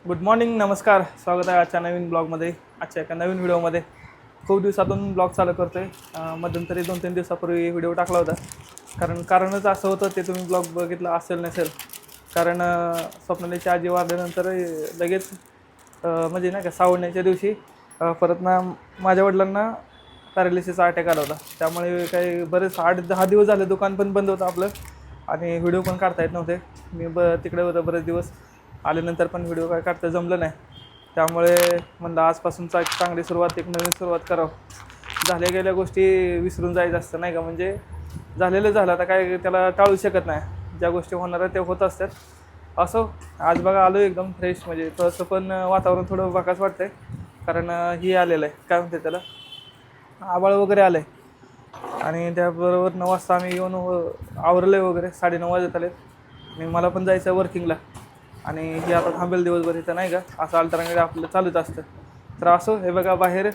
Good morning, नमस्कार. स्वागत आहे आजच्या नवीन ब्लॉगमध्ये. आजच्या एका नवीन व्हिडिओमध्ये खूप दिवसातून ब्लॉग चालू करतो आहे. मध्यंतरी 2-3 दिवसापूर्वी व्हिडिओ टाकला होता. कारणच असं होतं, ते तुम्ही ब्लॉग बघितला असेल नसेल. कारण स्वप्नालीची आजी वारल्यानंतर लगेच म्हणजे नाही का सावण्याच्या दिवशी परत ना माझ्या वडिलांना पॅरालिसिसचा अटॅक आला होता. त्यामुळे काही बरेच 8-10 दिवस झाले दुकान पण बंद होतं आपलं आणि व्हिडिओ पण काढता येत नव्हते. मी तिकडे होतो बरेच दिवस. आल्यानंतर पण व्हिडिओ काय काढता जमलं नाही. त्यामुळे म्हणलं आजपासूनचा एक चांगली सुरुवात, एक नवीन सुरुवात करावं. झाल्या गेल्या गोष्टी विसरून जायचं असतं नाही का. म्हणजे झालेलं झालं, आता काय त्याला टाळू शकत नाही. ज्या गोष्टी होणार आहेत त्या होत असतात. असो, आज बघा आलो एकदम फ्रेश. म्हणजे थोडंसं पण वातावरण थोडं बकाच वाटतंय. कारण ही आलेलं आहे, काय म्हणते त्याला, आभाळ वगैरे आलं आहे. आणि त्याबरोबर 9 वाजता आम्ही येऊन आवरलं आहे वगैरे. 9:30 वाजत आले आणि मला पण जायचं आहे वर्किंगला. आणि ही आता थांबेल दिवसभर इथं नाही का. असं अल्टरनेट आपलं चालूच असतं. तर असो, हे बघा बाहेर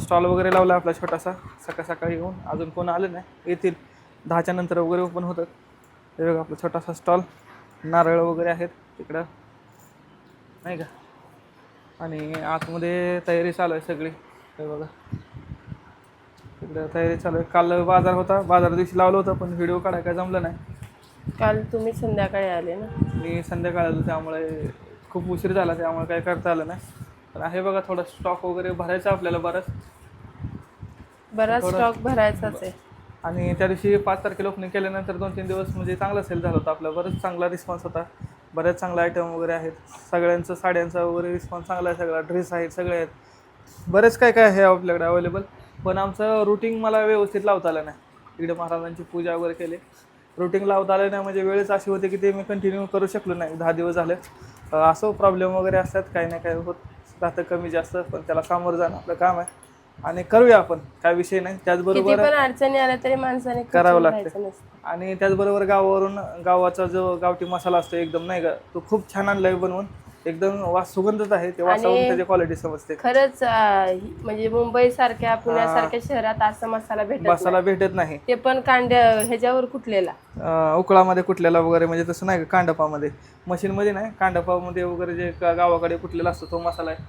स्टॉल वगैरे लावला आपला छोटासा. सकाळी येऊन अजून कोण आलं नाही, येतील 10च्या नंतर वगैरे ओपन होतं. हे बघा आपला छोटासा स्टॉल, नारळ वगैरे आहेत तिकडं नाही का. आणि आतमध्ये तयारी चालू आहे सगळी. हे बघा तिकडं तयारी चालू आहे. काल बाजार होता, बाजार दिवशी लावलं होतं पण व्हिडिओ काढायला काय जमलं नाही. काल तुम्ही संध्याकाळी आले ना. मी संध्याकाळी आलो, त्यामुळे खूप उशीर झाला, त्यामुळे काही करता आलं नाही. पण आहे बघा थोडा स्टॉक वगैरे भरायचा आपल्याला बराच थोडं. स्टॉक भरायचाच आहे. आणि त्या दिवशी 5 तारखेला ओपनिंग केल्यानंतर 2-3 दिवस म्हणजे चांगला सेल झाला होता आपला. बरंच चांगला रिस्पॉन्स होता. बरेच चांगले आयटम वगैरे आहेत. सगळ्यांचं साड्यांचा वगैरे रिस्पॉन्स चांगला आहे. सगळा ड्रेस आहेत, सगळे आहेत. बरेच काय आहे आपल्याकडे अवेलेबल. पण आमचं रुटीन मला व्यवस्थित लावता आलं नाही. इकडे महाराजांची पूजा वगैरे केली, रुटीन लावता आलं नाही. म्हणजे वेळच अशी होती की ते मी कंटिन्यू करू शकलो नाही. 10 दिवस झाले. असं प्रॉब्लेम वगैरे असतात, काही ना काही होत राहतं कमी जास्त. पण त्याला सामोरं जाणं आपलं काम आहे आणि करूया आपण, काय विषय नाही. किती त्याचबरोबर पण अडचणी आल्या तरी माणसाने करावं खचून लागतं. राहायचं नसतं. आणि त्याचबरोबर गावाचा जो गावठी मसाला असतो एकदम नाही का, तो खूप छान आणला आहे बनवून. एकदम सुगंधच आहे. ते वासावरून आणि त्याची क्वालिटी समजते. खरंच म्हणजे मुंबई सारख्या पुण्यासारख्या शहरात असा मसाला भेटत मसाला नाही. भेटत नाही. ते पण ह्याच्यावर कुठलेला उकळामध्ये कुठलेला वगैरे, म्हणजे तसं नाही का कांडपामध्ये, मशीनमध्ये नाही, कांडपामध्ये वगैरे जे गावाकडे कुठलेला असतो तो मसाला आहे.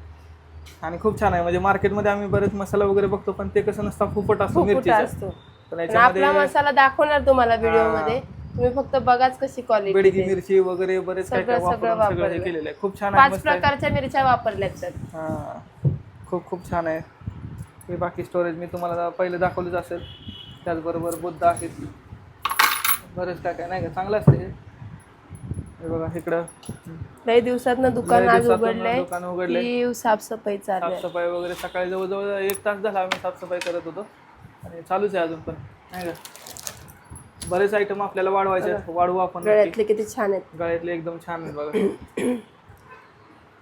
आणि खूप छान आहे. म्हणजे मार्केटमध्ये आम्ही बरेच मसाला वगैरे बघतो, पण ते कसं नसतं, फुफट असतो फुफुटा मिरचीचा. असतो. पण पण याच्यामध्ये आपला मसाला दाखवणार तुम्हाला व्हिडिओ मध्ये. तुम्ही फक्त बघाच कशी क्वालिटी. बेडगी मिरची वगैरे बरेच काय काय सगळं वापरून सगळं हे वापरलं. केलेलं आहे. खूप छान आहे, 5 मस्त आहे. प्रकारच्या मिरच्या वापरल्यात तर. हां, खूप छान आहे. हे बाकी स्टोरेज मी तुम्हाला पहिले दाखवलंच असेल. त्याचबरोबर बुद्ध आहेत, बरेच काय नाही का, चांगलं असतं हे बघा इकडं. लई दिवसातनं दुकान आज उघडलंय दुकान उघडले, की साफसफाई चालू आहे. साफसफाई वगैरे. सकाळी जवळजवळ 1 तास झाला आम्ही साफसफाई करत होतो आणि चालूच आहे अजून पण नाही का. बरेच आयटम आपल्याला वाढवायचे आहेत, वाढवू आपण. गळ्यातले किती छान आहेत. गळ्यातले एकदम छान आहेत बघा.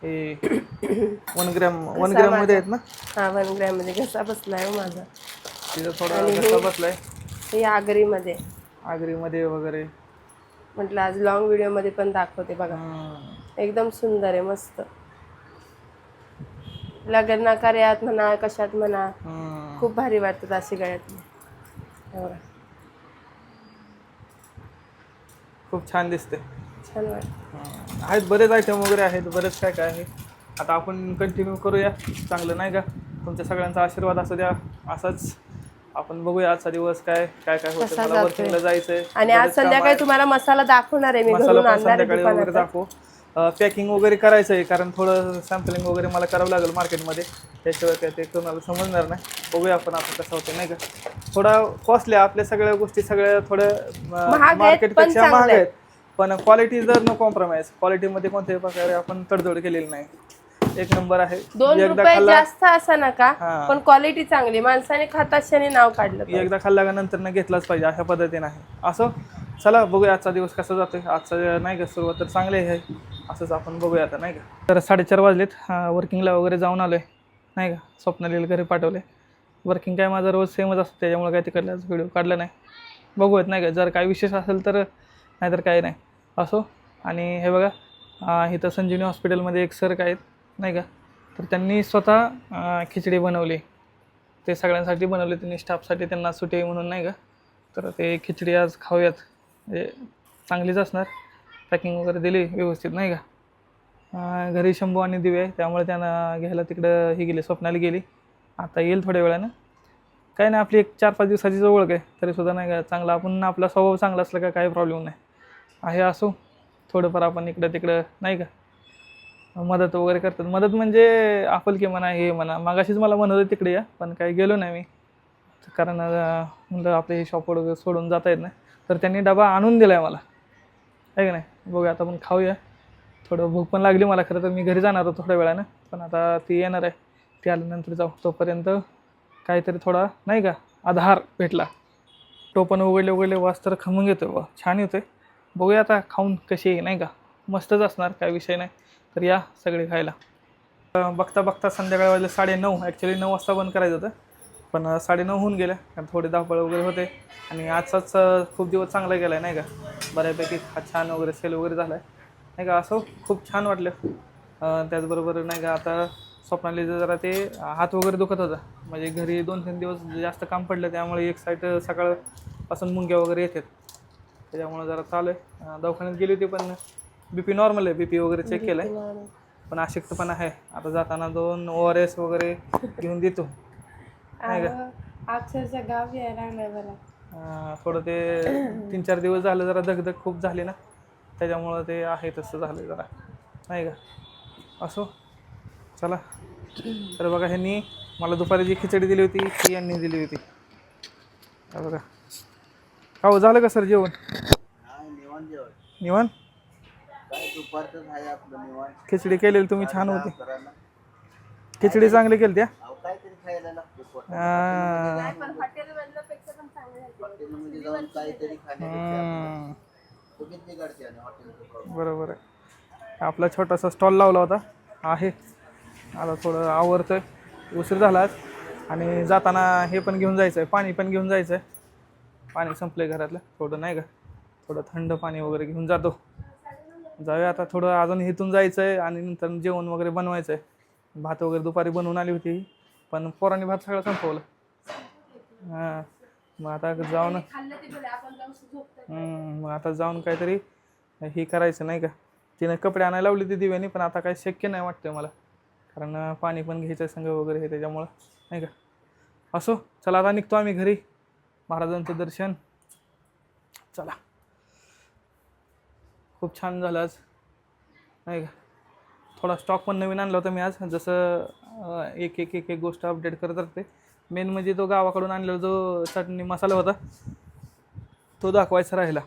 हे 1 ग्रॅम मध्ये आहेत ना. हा, 1 ग्रॅम मध्ये घसा बसलाय हो माझा. तिथं थोडा घसा बसलाय. हे आगरीमध्ये वगैरे म्हटलं आज लॉंग व्हिडिओ मध्ये पण दाखवते बघा. एकदम सुंदर आहे, मस्त. लग्न कार्यात म्हणा, कशात म्हणा, खूप भारी वाटतात अशी गळ्यातली. खूप छान दिसते, छान वाटत. आहेत बरेच आयटम वगैरे आहेत, बरेच काय आहे. आता आपण कंटिन्यू करूया, चांगलं नाही का. तुमच्या सगळ्यांचा आशीर्वाद असू द्या. असाच आपण बघूया आजचा दिवस काय होतं. मला वर्किंगला जायचंय आणि आज संध्याकाळी तुम्हाला मसाला दाखवणार आहे मी. मसाला घरून पण आणणार आहे संध्याकाळी वगैरे दुकानात. दाखवू. पॅकिंग वगैरे करायचं आहे, कारण थोडं सॅम्पलिंग वगैरे मला करावं लागेल मार्केटमध्ये. त्याशिवाय काय ते कोणाला समजणार नाही. बघूया आपण आता कसं होतं नाही का. थोडा कॉस्टली आपल्या सगळ्या गोष्टी, सगळ्या थोड्या मार्केटपेक्षा महाग आहेत. पण क्वालिटी जर नो कॉम्प्रोमाइज. क्वालिटीमध्ये कोणत्याही प्रकारे आपण तडजोड केलेली नाही. एक नंबर आहे. 2 रुपये जास्त असा नका, पण क्वालिटी चांगली. माणसाने खाताक्षणी नाव काढलं. एकदा खाल्ल्यानंतर न घेतलाच पाहिजे, अशा पद्धतीने आहे. असं चला बघूया आजचा दिवस कसा जातोय. आजचा नाही का सुरुवात तर चांगली आहे. असंच आपण बघूया आता नाही का. तर 4:30 वाजलेत. वर्किंगला वगैरे जाऊन आलोय नाही का. स्वप्नालीला घरी पाठवले. वर्किंग काय माझं रोज सेमच असतं, त्याच्यामुळे काय तिकडल्याच व्हिडिओ काढला नाही. बघूयात नाही का, जर काय विशेष असेल तर, नाहीतर काही नाही. असो. आणि हे बघा इथं संजीवनी हॉस्पिटलमध्ये एक सर काय आहेत नाही का, तर त्यांनी स्वतः खिचडी बनवली. ते सगळ्यांसाठी बनवले त्यांनी, स्टाफसाठी. त्यांना सुटी म्हणून नाही का. तर ते खिचडी आज खाऊयात. म्हणजे चांगलीच असणार. पॅकिंग वगैरे दिली व्यवस्थित नाही का. घरी शंभू आणि दिवे आहे, त्यामुळे त्यांना घ्यायला तिकडं ही गेली, स्वप्नाली गेली. आता येईल थोड्या वेळानं. काही नाही, आपली एक 4-5 दिवसाची ओळख आहे तरीसुद्धा नाही का चांगला, आपण आपला स्वभाव चांगला असला का काही प्रॉब्लेम नाही आहे. असो थोडंफार आपण इकडं तिकडं नाही का मदत वगैरे करतात. मदत म्हणजे आपुलकी म्हणा, हे म्हणा. मागाशीच मला म्हणत होते तिकडे या, पण काही गेलो नाही मी, कारण म्हणलं आपले हे शॉप वगैरे सोडून जाता येत नाही. तर त्यांनी डबा आणून दिला आहे मला, आहे का नाही. बघूया आता आपण खाऊया. थोडं भूक पण लागली मला, खरं तर मी घरी जाणार होतो थोड्या वेळानं, पण आता ती येणार आहे, ती आल्यानंतर जाऊ. तोपर्यंत काहीतरी थोडा नाही का आधार भेटला. टोपण उघडले वास तर खमंग येतोय बा, छान येतोय. बघूया आता खाऊन कशी आहे नाही का, मस्तच असणार, काय विषय नाही. तर या सगळे खायला. बघता बघता संध्याकाळी वाजले 9:30. ॲक्च्युली 9 वाजता बंद करायचं होतं, पण 9:30 होऊन गेल्या, कारण थोडे धावपळ वगैरे होते. आणि आजचाच खूप दिवस चांगला गेला आहे नाही का, बऱ्यापैकी छान वगैरे सेल वगैरे झाला आहे नाही का. असं खूप छान वाटलं. त्याचबरोबर नाही का आता स्वप्नालीचं जरा ते हात वगैरे दुखत होता, म्हणजे घरी 2-3 दिवस जास्त काम पडलं, त्यामुळे एक साईड सकाळपासून मुंग्या वगैरे येतात, त्याच्यामुळे जरा चालू आहे. दवाखान्यात गेली होती, पण BP नॉर्मल आहे, BP वगैरे चेक केलं आहे, पण अशक्तपणा आहे. आता जाताना 2 ORS वगैरे घेऊन देतो नाही का. अक्षरशः गाव यायला लागलाय मला. थोडं ते 3-4 दिवस झालं जरा दगदग खूप झाली ना, त्याच्यामुळं ते आहे तसं झालं जरा नाही का. असो चला. तर बघा, ह्यांनी मला दुपारी जी खिचडी दिली होती ती यांनी दिली होती. बघा हो, झालं का सर जेवण? निवान खिचडी केलेली तुम्ही, छान होती खिचडी, चांगली केली त्या. बरोबर आहे. आपला छोटासा स्टॉल लावला होता आहे, आता थोडं आवरतोय, उशीर झालाच. आणि जाताना हे पण घेऊन जायचं आहे, पाणी पण घेऊन जायचं आहे. पाणी संपलं घरातलं थोडं नाही का, थोडं थंड पाणी वगैरे घेऊन जातो. जाऊया आता, थोडं अजून इथून जायचं आहे आणि नंतर जेवण वगैरे बनवायचं आहे. भात वगैरे दुपारी बनवून आली होती, पण पोरांनी भात सगळं संपवलं. हां, मग आता जाऊन मग आता जाऊन काहीतरी हे करायचं नाही का. तिने कपडे आणायला लावली ती दिव्यानी, पण आता काही शक्य नाही वाटतं मला, कारण पाणी पण घ्यायचं संघ वगैरे हे, त्याच्यामुळं नाही का. असो चला, आता निघतो आम्ही घरी. महाराजांचं दर्शन, चला. खूप छान झालं आज नाही का. थोडा स्टॉक पण नवीन आणला होता मी आज, जसं एक गोष्ट अपडेट करत राहते. मेन म्हणजे तो गावाकडून आणलेला जो चटणी मसाला होता तो दाखवायचा राहिला,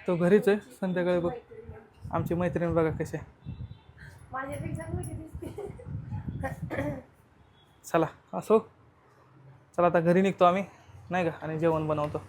तो घरीच आहे. संध्याकाळी बघ आमची मैत्रीण बघा कशी आहे. चला असो, चला आता घरी निघतो आम्ही नाही का, आणि जेवण बनवतो.